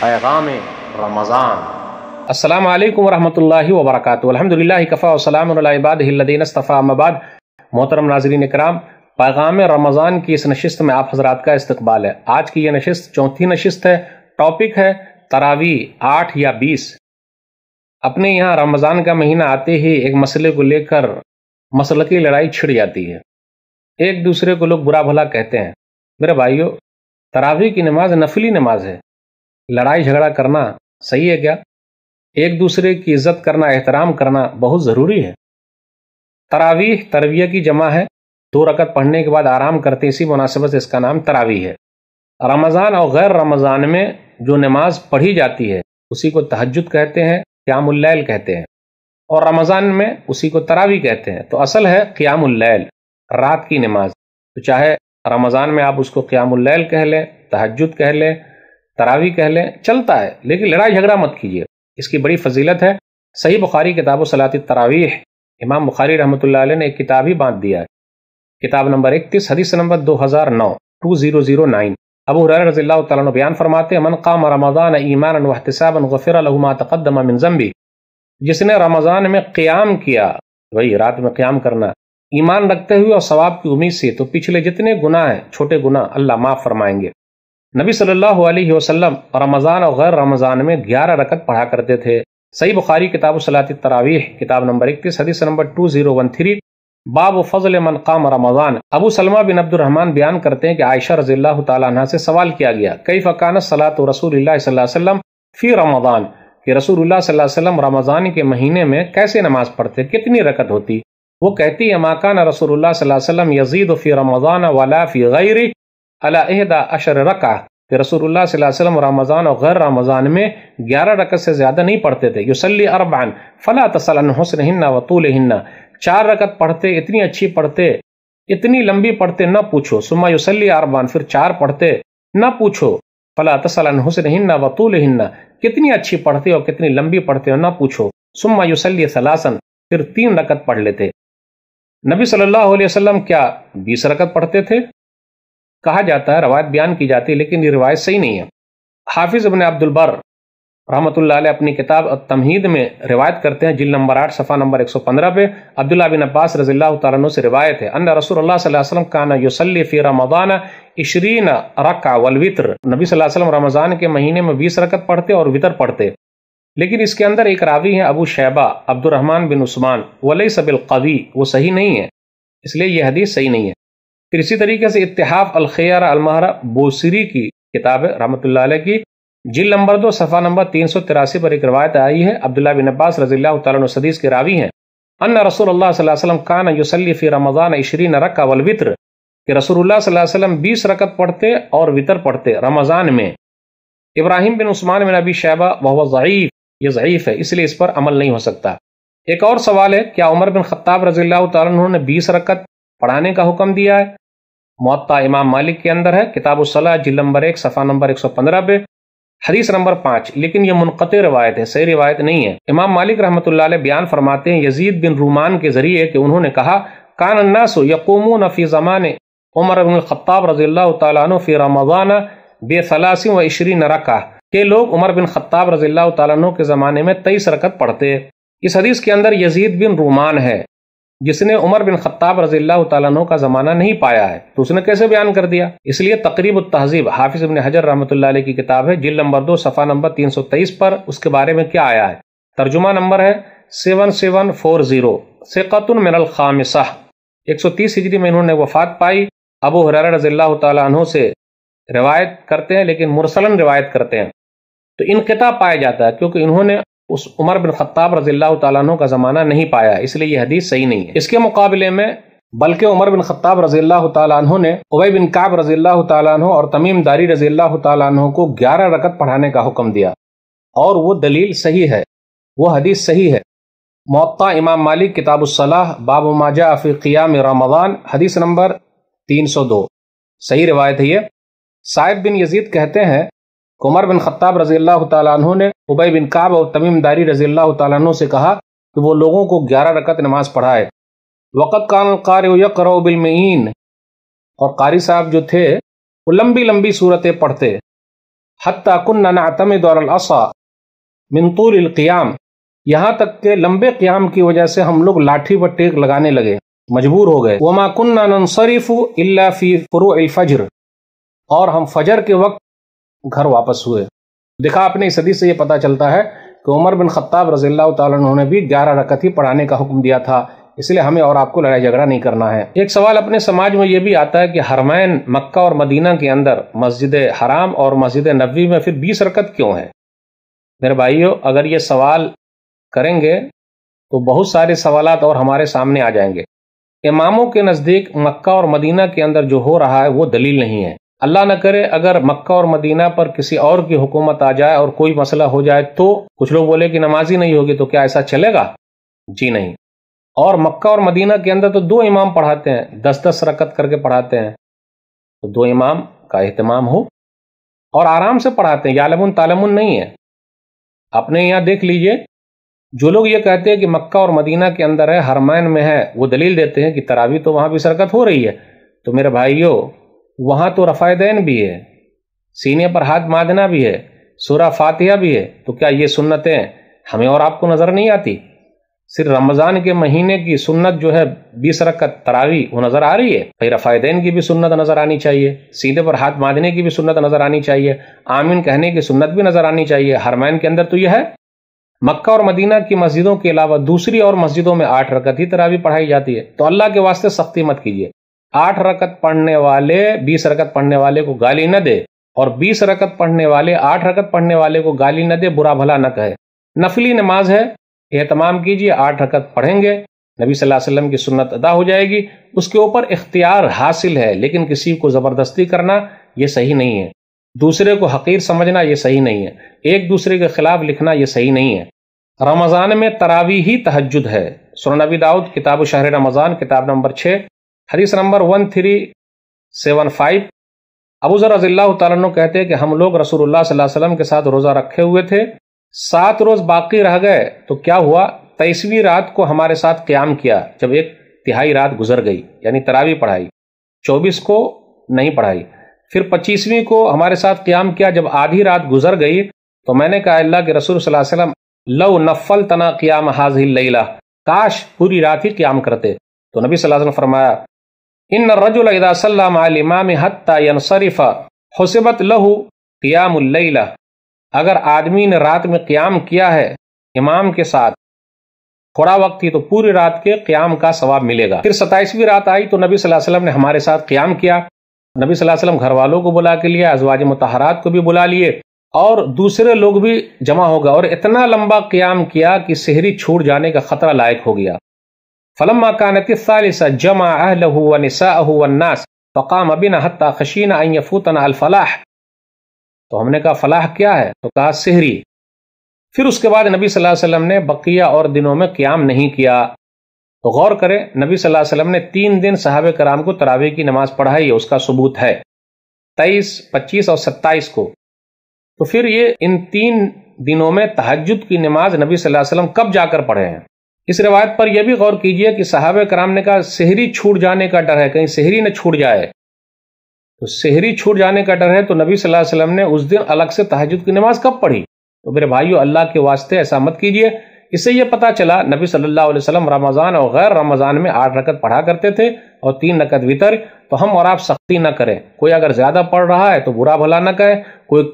پیغام رمضان۔ السلام علیکم ورحمۃ اللہ وبرکاتہ۔ الحمدللہ کفا وسلام علی عبادہ الذین اصطفیٰ، اما بعد۔ محترم ناظرین کرام، پیغام رمضان کی اس نشست میں آپ حضرات کا استقبال ہے۔ آج کی یہ نشست چوتھی نشست ہے۔ ٹاپک ہے تراویح 8 یا 20۔ اپنے یہاں رمضان کا مہینہ آتے ہی ایک مسئلے کو لے کر مسلکی لڑائی چھڑ جاتی ہے۔ ایک دوسرے کو لوگ برا بھلا کہتے ہیں۔ میرے بھائیو، تراویح کی نماز نفلی نماز ہے۔ لڑائی جھگڑا کرنا صحیح ہے کیا؟ ایک دوسرے کی عزت کرنا، احترام کرنا بہت ضروری ہے۔ تراویح ترویہ کی جمع ہے۔ 2 رکعت پڑھنے کے بعد آرام کرتے، اسی مناسبت سے اس کا نام تراویح ہے۔ رمضان اور غیر رمضان میں جو نماز پڑھی جاتی ہے اسی کو تہجد کہتے ہیں، قیام اللیل کہتے ہیں، اور رمضان میں اسی کو تراویح کہتے ہیں۔ تو اصل ہے قیام اللیل، رات کی نماز۔ تو چاہے رمضان میں آپ اس کو قیام اللیل کہہ لیں، تہجد کہہ لیں، تراویح کہہ لیں، چلتا ہے، لیکن لڑائی جھگڑا مت کیجیے۔ اس کی بڑی فضیلت ہے۔ صحیح بخاری کتاب و صلاۃ التراویح، امام بخاری رحمۃ اللہ علیہ نے ایک کتاب ہی باندھ دیا ہے۔ کتاب نمبر 31، حدیث نمبر 2009 ابو ہریرہ رضی اللہ تعالیٰ عنہ بیان فرماتے ہیں، من قام رمضان ایمانا واحتسابا غفر له ما تقدم من ذنبه۔ جس نے رمضان میں قیام کیا، وہی رات میں قیام کرنا، ایمان رکھتے ہوئے اور ثواب کی امید سے، تو پچھلے جتنے گناہ ہیں، چھوٹے گناہ، اللہ معاف فرمائیں گے۔ نبی صلی اللہ علیہ وسلم رمضان اور غیر رمضان میں 11 رکعت پڑھا کرتے تھے۔ صحیح بخاری کتاب صلاۃ التراویح، کتاب نمبر 31، حدیث نمبر 2013، باب فضل من قام رمضان۔ ابو سلمہ بن عبد الرحمن بیان کرتے ہیں کہ عائشہ رضی اللہ تعالیٰ عنہ سے سوال کیا گیا، کیف کانت صلاۃ رسول اللہ صلی اللہ علیہ وسلم فی رمضان، کہ رسول اللہ صلی اللہ علیہ وسلم رمضان کے مہینے میں کیسے نماز پڑھتے، کتنی رکعت ہوتی؟ وہ کہتی ہے، ما کان رسول اللہ صلی اللہ علیہ وسلم یزید فی رمضان ولا فی غیرہ علی 11 رکعہ، کہ رسول اللہ صلی اللہ علیہ وسلم رمضان اور غیر رمضان میں 11 رکعت سے زیادہ نہیں پڑھتے تھے۔ یصلی 4 فلا تسأل عن حسنہن وطولہن، 4 رکعت پڑھتے، اتنی اچھی پڑھتے، اتنی لمبی پڑھتے، نہ پوچھو۔ ثم یصلی 4، پھر 4 پڑھتے، نہ پوچھو۔ فلا تسأل عن حسنہن وطولہن، کتنی اچھی پڑھتے اور کتنی لمبی پڑھتے اور نہ پوچھو۔ ثم یصلی 3، پھر 3 رکعت پڑھ لیتے۔ نبی صلی اللہ علیہ وسلم کیا 20 رکعت پڑھتے تھے؟ کہا جاتا ہے، روایت بیان کی جاتی ہے، لیکن یہ روایت صحیح نہیں ہے۔ حافظ ابن عبد البر رحمۃ اللہ علیہ اپنی کتاب التمہید میں روایت کرتے ہیں، جلد نمبر 8 صفحہ نمبر 115 پہ، عبداللہ بن عباس رضی اللہ تعالیٰ عنہ سے روایت ہے، ان رسول اللہ صلی اللہ علیہ وسلم کان یصلی فی رمضان 20 رکعہ والوتر۔ نبی صلی اللہ علیہ وسلم رمضان کے مہینے میں 20 رکعت پڑھتے اور وتر پڑھتے، لیکن اس کے اندر ایک راوی ہے ابو شیبہ عبد الرحمن بن عثمان، ولیس بالقوی، وہ صحیح نہیں ہے، اس لیے یہ حدیث صحیح نہیں ہے۔ پھر اسی طریقے سے اتحاف الخیارہ المہرہ بوسری کی کتاب ہے رحمۃ اللہ علیہ کی، جلد نمبر 2 صفحہ نمبر 383 پر ایک روایت آئی ہے، عبداللہ بن عباس رضی اللہ تعالیٰ عنہ حدیث کے راوی ہیں، ان رسول اللہ صلی اللہ علیہ وسلم کان یصلی فی رمضان 20 رکعہ والوتر، کہ رسول اللہ صلی اللہ علیہ وسلم 20 رکعت پڑھتے اور وتر پڑھتے رمضان میں۔ ابراہیم بن عثمان بن ابی شیبہ وہو ضعیف، یہ ضعیف ہے، اس لیے اس پر عمل نہیں ہو سکتا۔ ایک اور سوال ہے، کیا عمر بن خطاب رضی اللہ تعالیٰ عنہ نے 20 رکعت پڑھانے کا حکم دیا ہے؟ موطا امام مالک کے اندر ہے، کتاب الصلاۃ، جلد نمبر 1 صفحہ نمبر 115 پہ، حدیث نمبر 5، لیکن یہ منقطع روایت ہے، صحیح روایت نہیں ہے۔ امام مالک رحمۃ اللہ علیہ بیان فرماتے ہیں یزید بن رومان کے ذریعے کہ انہوں نے کہا، کان الناس یقومون فی زمان عمر بن الخطاب رضی اللہ تعالیٰ عنہ فی رمضان ب23 رکعہ، کہ لوگ عمر بن خطاب رضی اللہ تعالیٰ عنہ کے زمانے میں 23 رکعت پڑھتے۔ اس حدیث کے اندر یزید بن رومان ہے، جس نے عمر بن خطاب رضی اللہ تعالیٰ عنہ کا زمانہ نہیں پایا ہے، تو اس نے کیسے بیان کر دیا؟ اس لیے تقریب التہذیب، حافظ ابن حجر رحمۃ اللہ علیہ کی کتاب ہے، جلد نمبر 2 صفحہ نمبر 323 پر اس کے بارے میں کیا آیا ہے؟ ترجمہ نمبر ہے 7740، ثقۃ من الخامسہ، 130 ہجری میں انہوں نے وفات پائی۔ ابو ہریرہ رضی اللہ تعالیٰ عنہ سے روایت کرتے ہیں، لیکن مرسلن روایت کرتے ہیں، تو انقطاع پایا جاتا ہے، کیونکہ انہوں نے اس عمر بن خطاب رضی اللہ تعالیٰ عنہ کا زمانہ نہیں پایا، اس لیے یہ حدیث صحیح نہیں ہے۔ اس کے مقابلے میں بلکہ عمر بن خطاب رضی اللہ تعالیٰ عنہ نے ابی بن کعب رضی اللہ تعالیٰ عنہ اور تمیم داری رضی اللہ تعالیٰ عنہ کو 11 رکعت پڑھانے کا حکم دیا، اور وہ دلیل صحیح ہے، وہ حدیث صحیح ہے۔ موطا امام مالک، کتاب الصلاۃ، باب ما جاء فی قیام رمضان، حدیث نمبر 302، صحیح روایت ہے یہ۔ سعید بن یزید کہتے ہیں، عمر بن خطاب رضی اللہ تعالیٰ عنہ نے ابی بن کعب اور تمیم داری رضی اللہ تعالیٰ عنہ سے کہا کہ وہ لوگوں کو 11 رکعت نماز پڑھائے۔ وقت کان القارئ یقرأ بالمعین، اور قاری صاحب جو تھے وہ لمبی لمبی صورتیں پڑھتے، حتی کننا نعتمد علی العصا من طول القیام، یہاں تک کہ لمبے قیام کی وجہ سے ہم لوگ لاٹھی پر ٹیک لگانے لگے، مجبور ہو گئے۔ وما کننا ننصرف الا فی فروع الفجر، اور ہم فجر کے وقت گھر واپس ہوئے۔ دیکھا اپنے اس حدیث سے یہ پتہ چلتا ہے کہ عمر بن خطاب رضی اللہ تعالیٰ عنہ نے بھی 11 رکعت ہی پڑھانے کا حکم دیا تھا، اس لیے ہمیں اور آپ کو لڑائی جھگڑا نہیں کرنا ہے۔ ایک سوال اپنے سماج میں یہ بھی آتا ہے کہ حرمین مکہ اور مدینہ کے اندر مسجد حرام اور مسجد نبوی میں پھر 20 رکعت کیوں ہے؟ میرے بھائیو، اگر یہ سوال کریں گے تو بہت سارے سوالات اور ہمارے سامنے آ جائیں گے۔ اماموں کے نزدیک مکہ اور مدینہ کے اندر جو ہو رہا ہے وہ دلیل نہیں ہے۔ اللہ نہ کرے اگر مکہ اور مدینہ پر کسی اور کی حکومت آ جائے اور کوئی مسئلہ ہو جائے تو کچھ لوگ بولے کہ نماز ہی نہیں ہوگی، تو کیا ایسا چلے گا؟ جی نہیں۔ اور مکہ اور مدینہ کے اندر تو 2 امام پڑھاتے ہیں، 10-10 رکعت کر کے پڑھاتے ہیں، تو 2 امام کا اہتمام ہو اور آرام سے پڑھاتے ہیں، یعلمون تعلمون نہیں ہے۔ اپنے یہاں دیکھ لیجئے، جو لوگ یہ کہتے ہیں کہ مکہ اور مدینہ کے اندر ہے، حرمین میں ہے، وہ دلیل دیتے ہیں کہ تراویح تو وہاں بھی رکعت ہو رہی ہے، تو میرے بھائیو وہاں تو رفع دین بھی ہے، سینے پر ہاتھ باندھنا بھی ہے، سورہ فاتحہ بھی ہے، تو کیا یہ سنتیں ہمیں اور آپ کو نظر نہیں آتی؟ صرف رمضان کے مہینے کی سنت جو ہے 20 رکعت تراویح وہ نظر آ رہی ہے، بھائی رفع دین کی بھی سنت نظر آنی چاہیے، سینے پر ہاتھ باندھنے کی بھی سنت نظر آنی چاہیے، آمین کہنے کی سنت بھی نظر آنی چاہیے۔ حرمین کے اندر تو یہ ہے۔ مکہ اور مدینہ کی مسجدوں کے علاوہ دوسری اور مسجدوں میں 8 رکعت ہی تراویح پڑھائی جاتی ہے، تو اللہ کے واسطے سختی مت کیجیے۔ 8 رکعت پڑھنے والے 20 رکعت پڑھنے والے کو گالی نہ دے، اور 20 رکعت پڑھنے والے 8 رکعت پڑھنے والے کو گالی نہ دے، برا بھلا نہ کہے۔ نفلی نماز ہے، اہتمام کیجیے، 8 رکعت پڑھیں گے، نبی صلی اللہ علیہ وسلم کی سنت ادا ہو جائے گی، اس کے اوپر اختیار حاصل ہے، لیکن کسی کو زبردستی کرنا یہ صحیح نہیں ہے، دوسرے کو حقیر سمجھنا یہ صحیح نہیں ہے، ایک دوسرے کے خلاف لکھنا یہ صحیح نہیں ہے۔ رمضان میں تراویح ہی تہجد ہے۔ سنن نبی داؤد کتاب شہر رمضان کتاب نمبر 6 حدیث نمبر 1375، ابو ذر رضی اللہ تعالیٰ عنہ کہتے ہیں کہ ہم لوگ رسول اللہ صلی اللہ علیہ وسلم کے ساتھ روزہ رکھے ہوئے تھے، 7 روز باقی رہ گئے تو کیا ہوا، 23ویں رات کو ہمارے ساتھ قیام کیا، جب 1/3 رات گزر گئی، یعنی تراویح پڑھائی، 24 کو نہیں پڑھائی، پھر 25ویں کو ہمارے ساتھ قیام کیا، جب آدھی رات گزر گئی تو میں نے کہا اللہ کے رسول صلی اللہ علیہ وسلم لو نفلتنا قیام هذه اللیلہ، کاش پوری رات ہی قیام کرتے، تو نبی صلی اللہ علیہ وسلم فرمایا ان الرجل اذا صلى مع الامام حتى ينصرف حسبت له قیام اللیلہ، اگر آدمی نے رات میں قیام کیا ہے امام کے ساتھ، تھوڑا وقت ہی، تو پوری رات کے قیام کا ثواب ملے گا۔ پھر 27ویں رات آئی تو نبی صلی اللہ علیہ وسلم نے ہمارے ساتھ قیام کیا، نبی صلی اللہ علیہ وسلم گھر والوں کو بلا کے لیا، ازواج مطہرات کو بھی بلا لیے، اور دوسرے لوگ بھی جمع ہو گئے، اور اتنا لمبا قیام کیا کہ سحری چھوٹ جانے کا خطرہ لائق ہو گیا۔ فلما كانت الثالثة جمع اهله ونساءه والناس فقام بنا حتى خشينا ان يفوتنا الفلاح، تو ہم نے کہا فلاح کیا ہے، تو کہا سحری۔ پھر اس کے بعد نبی صلی اللہ علیہ وسلم نے بقیہ اور دنوں میں قیام نہیں کیا۔ تو غور کریں، نبی صلی اللہ علیہ وسلم نے 3 دن صحابہ کرام کو تراویح کی نماز پڑھائی ہے، اس کا ثبوت ہے 23، 25 اور 27 کو۔ تو پھر یہ ان 3 دنوں میں تہجد کی نماز نبی صلی اللہ علیہ وسلم کب جا کر پڑھے ہیں؟ اس روایت پر یہ بھی غور کیجئے کہ صحابہ کرام نے کہا سحری چھوٹ جانے کا ڈر ہے، کہیں سحری نہ چھوٹ جائے، تو سحری چھوٹ جانے کا ڈر ہے، تو نبی صلی اللہ علیہ وسلم نے اس دن الگ سے تہجد کی نماز کب پڑھی؟ تو میرے بھائیو اللہ کے واسطے ایسا مت کیجئے۔ اس سے یہ پتہ چلا نبی صلی اللہ علیہ وسلم رمضان اور غیر رمضان میں 8 رکعت پڑھا کرتے تھے اور 3 رکعت وتر، تو ہم اور آپ سختی نہ کریں، کوئی اگر زیادہ پڑھ رہا ہے تو برا بھلا نہ کہے، کوئی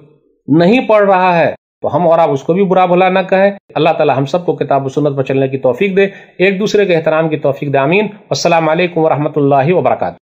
نہیں پڑھ رہا ہے تو ہم اور آپ اس کو بھی برا بھلا نہ کہیں۔ اللہ تعالی ہم سب کو کتاب و سنت پر چلنے کی توفیق دے، ایک دوسرے کے احترام کی توفیق دے، آمین۔ والسلام علیکم ورحمۃ اللہ وبرکاتہ۔